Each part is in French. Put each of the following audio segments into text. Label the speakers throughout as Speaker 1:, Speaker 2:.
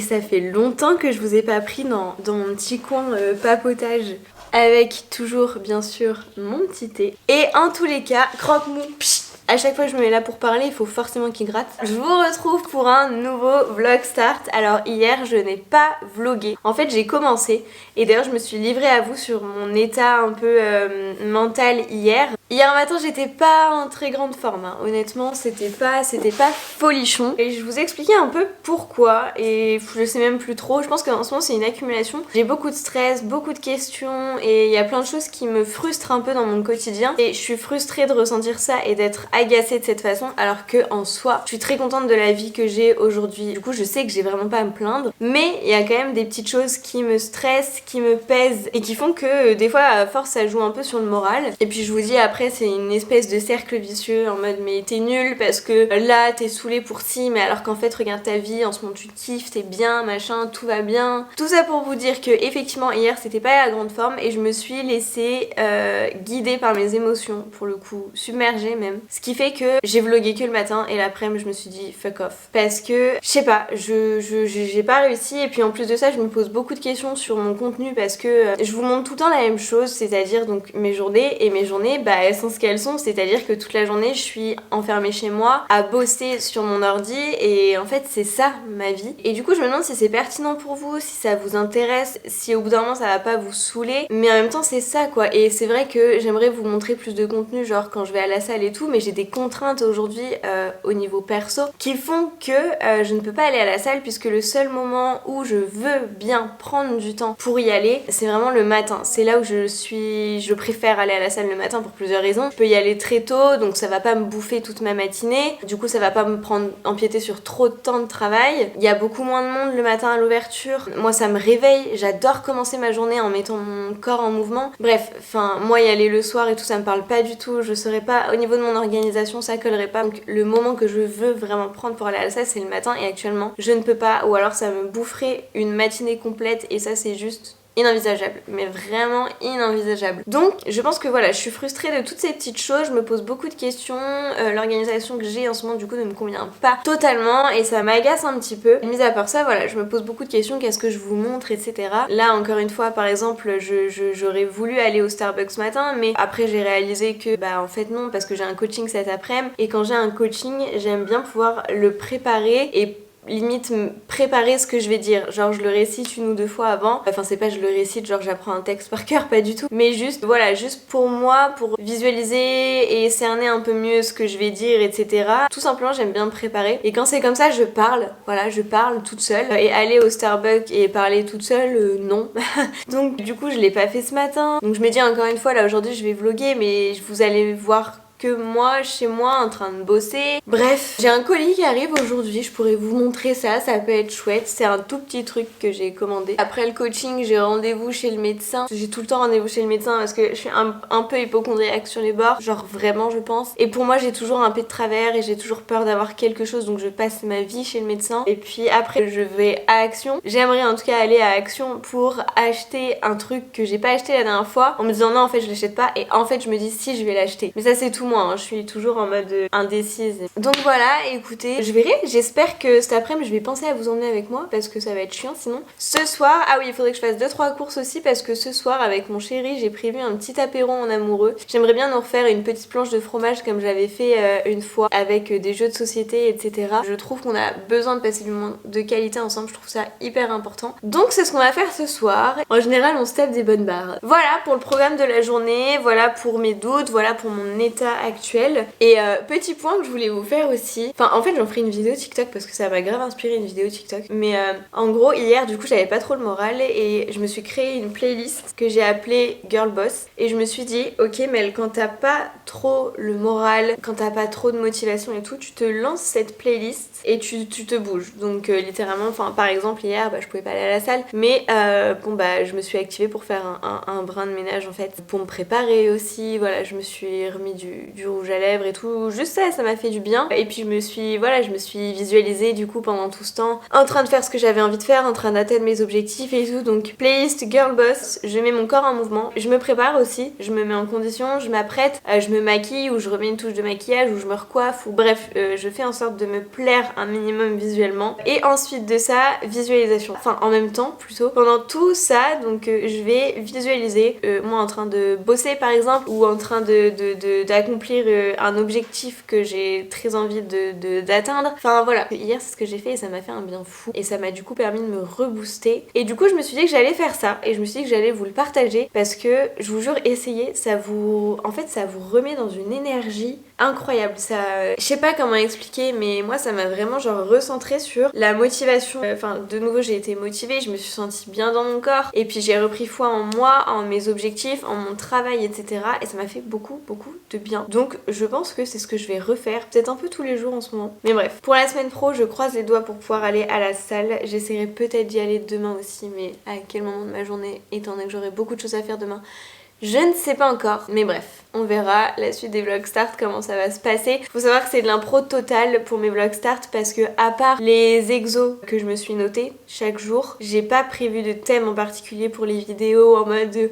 Speaker 1: ça fait longtemps que je vous ai pas pris dans mon petit coin papotage. Avec toujours bien sûr mon petit thé. Et en tous les cas, croque-mou, à chaque fois que je me mets là pour parler, il faut forcément qu'il gratte. Je vous retrouve pour un nouveau vlog start. Alors hier, je n'ai pas vlogué. En fait, j'ai commencé. Et d'ailleurs, je me suis livrée à vous sur mon état un peu mental hier. Hier matin, j'étais pas en très grande forme. Hein. Honnêtement, c'était pas folichon. Et je vous expliquais un peu pourquoi. Et je sais même plus trop. Je pense qu'en ce moment, c'est une accumulation. J'ai beaucoup de stress, beaucoup de questions. Et il y a plein de choses qui me frustrent un peu dans mon quotidien. Et je suis frustrée de ressentir ça et d'être agacée de cette façon. Alors que en soi, je suis très contente de la vie que j'ai aujourd'hui. Du coup, je sais que j'ai vraiment pas à me plaindre. Mais il y a quand même des petites choses qui me stressent, qui me pèsent. Et qui font que des fois, à force, ça joue un peu sur le moral. Et puis je vous dis après, c'est une espèce de cercle vicieux en mode mais t'es nul parce que là t'es saoulé pour ci, mais alors qu'en fait regarde ta vie, en ce moment tu kiffes, t'es bien, machin, tout va bien. Tout ça pour vous dire que effectivement hier c'était pas la grande forme et je me suis laissée guider par mes émotions, pour le coup submergée même. Ce qui fait que j'ai vlogué que le matin et l'après-midi je me suis dit fuck off. Parce que je sais pas, j'ai pas réussi et puis en plus de ça je me pose beaucoup de questions sur mon contenu parce que je vous montre tout le temps la même chose, c'est-à-dire donc mes journées et mes journées bah elles sont ce qu'elles sont, c'est-à-dire que toute la journée je suis enfermée chez moi à bosser sur mon ordi et en fait c'est ça ma vie. Et du coup je me demande si c'est pertinent pour vous, si ça vous intéresse, si au bout d'un moment ça va pas vous saouler, mais en même temps c'est ça quoi. Et c'est vrai que j'aimerais vous montrer plus de contenu genre quand je vais à la salle et tout, mais j'ai des contraintes aujourd'hui au niveau perso qui font que je ne peux pas aller à la salle puisque le seul moment où je veux bien prendre du temps pour y aller c'est vraiment le matin. C'est là où je préfère aller à la salle le matin pour plusieurs raisons. Je peux y aller très tôt donc ça va pas me bouffer toute ma matinée, du coup ça va pas me prendre empiéter sur trop de temps de travail. Il y a beaucoup moins de monde le matin à l'ouverture, moi ça me réveille, j'adore commencer ma journée en mettant mon corps en mouvement. Bref, enfin moi y aller le soir et tout ça me parle pas du tout, je saurais pas, au niveau de mon organisation ça collerait pas. Donc le moment que je veux vraiment prendre pour aller à la salle c'est le matin et actuellement je ne peux pas, ou alors ça me boufferait une matinée complète et ça c'est juste inenvisageable, mais vraiment inenvisageable. Donc je pense que voilà, je suis frustrée de toutes ces petites choses, je me pose beaucoup de questions, l'organisation que j'ai en ce moment du coup ne me convient pas totalement et ça m'agace un petit peu. Mis à part ça, voilà, je me pose beaucoup de questions, qu'est-ce que je vous montre, etc. Là encore une fois, par exemple, j'aurais voulu aller au Starbucks ce matin, mais après j'ai réalisé que bah en fait non, parce que j'ai un coaching cet après-midi et quand j'ai un coaching, j'aime bien pouvoir le préparer et limite préparer ce que je vais dire, genre je le récite une ou deux fois avant, enfin c'est pas je le récite genre j'apprends un texte par cœur, pas du tout, mais juste voilà, juste pour moi, pour visualiser et cerner un peu mieux ce que je vais dire, etc. Tout simplement j'aime bien me préparer et quand c'est comme ça je parle, voilà, je parle toute seule et aller au Starbucks et parler toute seule, non. Donc du coup je l'ai pas fait ce matin, donc je me dis encore une fois là aujourd'hui je vais vlogger mais vous allez voir que moi chez moi en train de bosser. Bref, j'ai un colis qui arrive aujourd'hui, je pourrais vous montrer ça, ça peut être chouette, c'est un tout petit truc que j'ai commandé. Après le coaching j'ai rendez-vous chez le médecin, j'ai tout le temps rendez-vous chez le médecin parce que je suis un peu hypocondriaque sur les bords, genre vraiment je pense, et pour moi j'ai toujours un peu de travers et j'ai toujours peur d'avoir quelque chose donc je passe ma vie chez le médecin et puis après je vais à Action. J'aimerais en tout cas aller à Action pour acheter un truc que j'ai pas acheté la dernière fois en me disant non en fait je l'achète pas et en fait je me dis si je vais l'acheter, mais ça c'est tout moi, hein. Je suis toujours en mode indécise. Donc voilà, écoutez, je verrai, j'espère que cet après-midi je vais penser à vous emmener avec moi parce que ça va être chiant sinon. Ce soir, ah oui, il faudrait que je fasse 2-3 courses aussi parce que ce soir avec mon chéri j'ai prévu un petit apéro en amoureux. J'aimerais bien nous refaire une petite planche de fromage comme j'avais fait une fois avec des jeux de société, etc. Je trouve qu'on a besoin de passer du moment de qualité ensemble, je trouve ça hyper important. Donc c'est ce qu'on va faire ce soir. En général on se tape des bonnes barres. Voilà pour le programme de la journée, voilà pour mes doutes, voilà pour mon état actuel. Et petit point que je voulais vous faire aussi, enfin en fait j'en ferai une vidéo TikTok parce que ça m'a grave inspiré une vidéo TikTok, mais en gros hier du coup j'avais pas trop le moral et je me suis créé une playlist que j'ai appelée Girl Boss et je me suis dit ok Mel, quand t'as pas trop le moral, quand t'as pas trop de motivation et tout, tu te lances cette playlist et tu te bouges. Donc littéralement, enfin par exemple hier bah, je pouvais pas aller à la salle mais bon bah je me suis activée pour faire un brin de ménage en fait, pour me préparer aussi, voilà, je me suis remis du rouge à lèvres et tout. Juste ça m'a fait du bien. Et puis je me suis visualisée du coup pendant tout ce temps en train de faire ce que j'avais envie de faire, en train d'atteindre mes objectifs et tout. Donc playlist girl boss, je mets mon corps en mouvement. Je me prépare aussi, je me mets en condition, je m'apprête, je me maquille ou je remets une touche de maquillage ou je me recoiffe ou bref, je fais en sorte de me plaire un minimum visuellement. Et ensuite de ça, visualisation. Enfin en même temps plutôt. Pendant tout ça, donc je vais visualiser moi en train de bosser par exemple ou en train d'accomplir un objectif que j'ai très envie d'atteindre. Enfin voilà, hier c'est ce que j'ai fait et ça m'a fait un bien fou et ça m'a du coup permis de me rebooster. Et du coup je me suis dit que j'allais faire ça et je me suis dit que j'allais vous le partager parce que je vous jure, essayez, ça vous remet dans une énergie incroyable. Ça, je sais pas comment expliquer, mais moi ça m'a vraiment genre recentré sur la motivation. Enfin de nouveau j'ai été motivée, je me suis sentie bien dans mon corps et puis j'ai repris foi en moi, en mes objectifs, en mon travail, etc. Et ça m'a fait beaucoup de bien. Donc je pense que c'est ce que je vais refaire, peut-être un peu tous les jours en ce moment. Mais bref, pour la semaine pro, je croise les doigts pour pouvoir aller à la salle. J'essaierai peut-être d'y aller demain aussi, mais à quel moment de ma journée, étant donné que j'aurai beaucoup de choses à faire demain, je ne sais pas encore, mais bref, on verra la suite des vlog start, comment ça va se passer. Faut savoir que c'est de l'impro totale pour mes vlog start parce que à part les exos que je me suis notés chaque jour, j'ai pas prévu de thème en particulier pour les vidéos en mode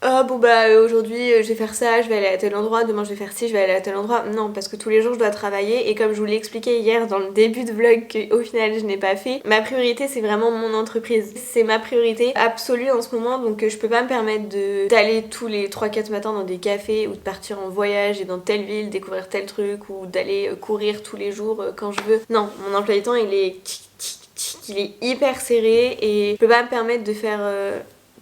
Speaker 1: ah bon bah aujourd'hui je vais faire ça, je vais aller à tel endroit, demain je vais faire ci, je vais aller à tel endroit. Non, parce que tous les jours je dois travailler et comme je vous l'ai expliqué hier dans le début de vlog qu'au final je n'ai pas fait, ma priorité c'est vraiment mon entreprise. C'est ma priorité absolue en ce moment, donc je peux pas me permettre d'aller tous les 3-4 matins dans des cafés ou de partir en voyage et dans telle ville découvrir tel truc ou d'aller courir tous les jours quand je veux. Non, mon emploi du temps il est hyper serré et je peux pas me permettre de faire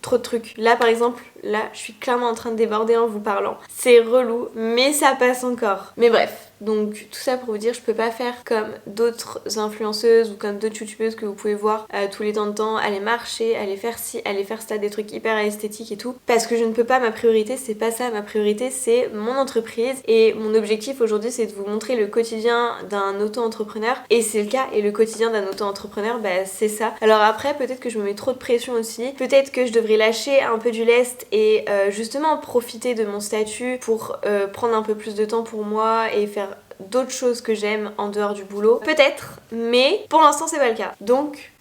Speaker 1: trop de trucs. Là par exemple, là je suis clairement en train de déborder en vous parlant. C'est relou, mais ça passe encore. Mais bref, donc tout ça pour vous dire, je peux pas faire comme d'autres influenceuses ou comme d'autres youtubeuses que vous pouvez voir tous les temps de temps, aller marcher, aller faire ci, aller faire ça, des trucs hyper esthétiques et tout. Parce que je ne peux pas, ma priorité c'est pas ça, ma priorité c'est mon entreprise et mon objectif aujourd'hui c'est de vous montrer le quotidien d'un auto-entrepreneur et c'est le cas, et le quotidien d'un auto-entrepreneur bah c'est ça. Alors après peut-être que je me mets trop de pression aussi, peut-être que je devrais lâcher un peu du lest et justement profiter de mon statut pour prendre un peu plus de temps pour moi et faire d'autres choses que j'aime en dehors du boulot. Peut-être, mais pour l'instant c'est pas le cas. Donc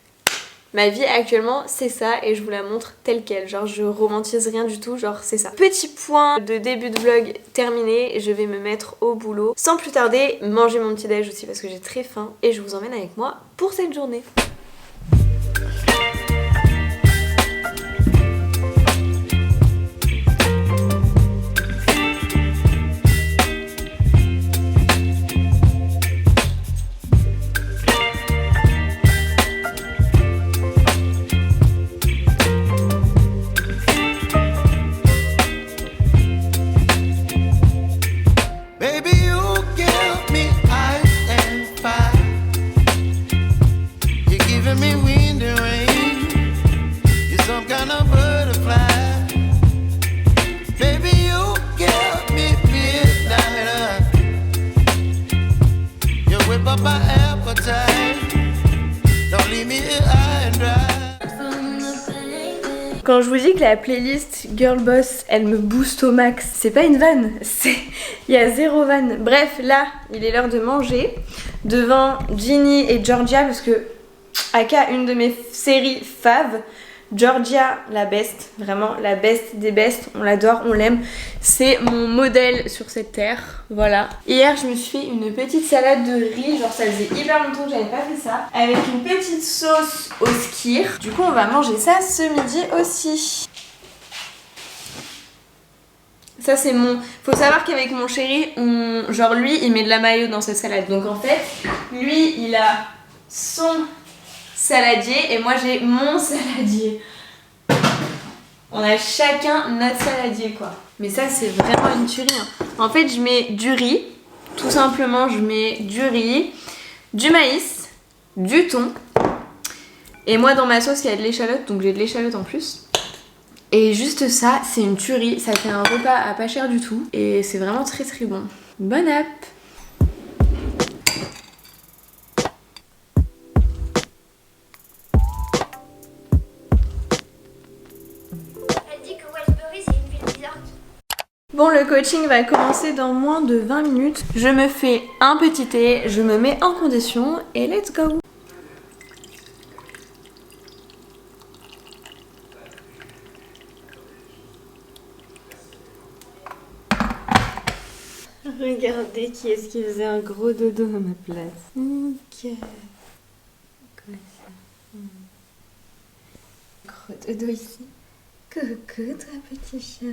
Speaker 1: ma vie actuellement c'est ça et je vous la montre telle quelle, genre je romantise rien du tout, genre c'est ça. Petit point de début de vlog terminé, je vais me mettre au boulot. Sans plus tarder, manger mon petit déj aussi parce que j'ai très faim et je vous emmène avec moi pour cette journée. Quand je vous dis que la playlist Girl Boss elle me booste au max, c'est pas une vanne, il y a zéro vanne. Bref, là il est l'heure de manger devant Ginny et Georgia parce que aka une de mes séries fave. Georgia, la best, vraiment la best des bestes, on l'adore, on l'aime. C'est mon modèle sur cette terre, voilà. Hier, je me suis fait une petite salade de riz, genre ça faisait hyper longtemps que j'avais pas fait ça, avec une petite sauce au skyr. Du coup, on va manger ça ce midi aussi. Ça c'est mon... Faut savoir qu'avec mon chéri, genre lui, il met de la mayo dans sa salade. Donc en fait, lui, il a son saladier et moi j'ai mon saladier. On a chacun notre saladier quoi. Mais ça c'est vraiment une tuerie hein. En fait je mets du riz, tout simplement je mets du riz, du maïs, du thon. Et moi dans ma sauce il y a de l'échalote, donc j'ai de l'échalote en plus. Et juste ça c'est une tuerie, ça fait un repas à pas cher du tout. Et c'est vraiment très très bon. Bonne app! Bon, le coaching va commencer dans moins de 20 minutes. Je me fais un petit thé, je me mets en condition et let's go. Regardez qui est-ce qui faisait un gros dodo à ma place. Ok. Quoi ça? Gros dodo ici. Coucou toi petit chat.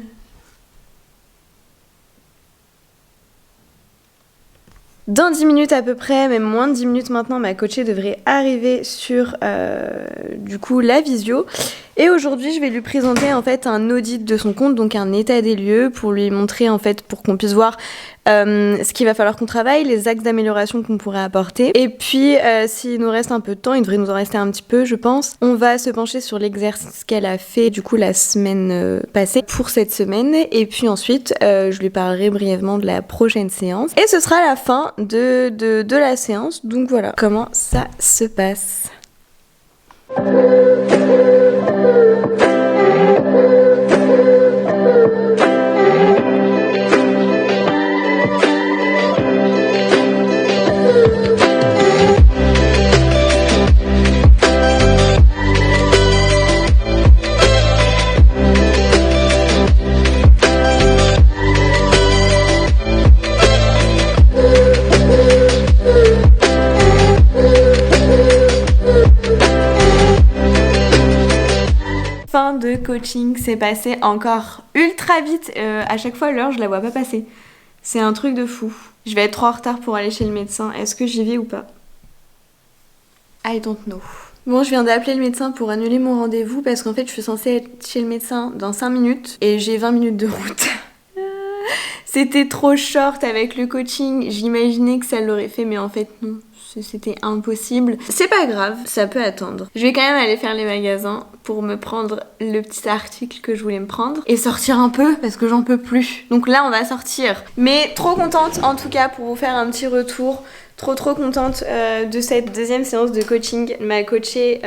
Speaker 1: Dans 10 minutes à peu près, même moins de 10 minutes maintenant, ma coachée devrait arriver sur du coup la visio. Et aujourd'hui, je vais lui présenter en fait un audit de son compte, donc un état des lieux pour lui montrer en fait, pour qu'on puisse voir ce qu'il va falloir qu'on travaille, les axes d'amélioration qu'on pourrait apporter. Et puis, s'il nous reste un peu de temps, il devrait nous en rester un petit peu, je pense. On va se pencher sur l'exercice qu'elle a fait du coup la semaine passée pour cette semaine. Et puis ensuite, je lui parlerai brièvement de la prochaine séance. Et ce sera la fin de la séance. Donc voilà comment ça se passe. Fin de coaching, c'est passé encore ultra vite. À chaque fois, l'heure, je la vois pas passer. C'est un truc de fou. Je vais être trop en retard pour aller chez le médecin. Est-ce que j'y vais ou pas? I don't know. Bon, je viens d'appeler le médecin pour annuler mon rendez-vous parce qu'en fait, je suis censée être chez le médecin dans 5 minutes et j'ai 20 minutes de route. C'était trop short avec le coaching. J'imaginais que ça l'aurait fait, mais en fait, non. C'était impossible. C'est pas grave, ça peut attendre. Je vais quand même aller faire les magasins pour me prendre le petit article que je voulais me prendre et sortir un peu parce que j'en peux plus. Donc là, on va sortir. Mais trop contente en tout cas pour vous faire un petit retour. Trop contente de cette deuxième séance de coaching. Ma coachée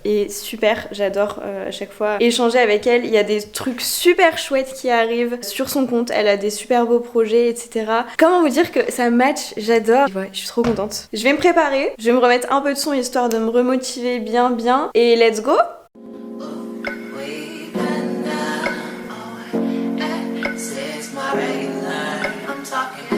Speaker 1: est super, j'adore à chaque fois échanger avec elle. Il y a des trucs super chouettes qui arrivent sur son compte, elle a des super beaux projets, etc. Comment vous dire que ça match, j'adore. Ouais, je suis trop contente. Je vais me préparer, je vais me remettre un peu de son histoire de me remotiver bien et let's go. I'm talking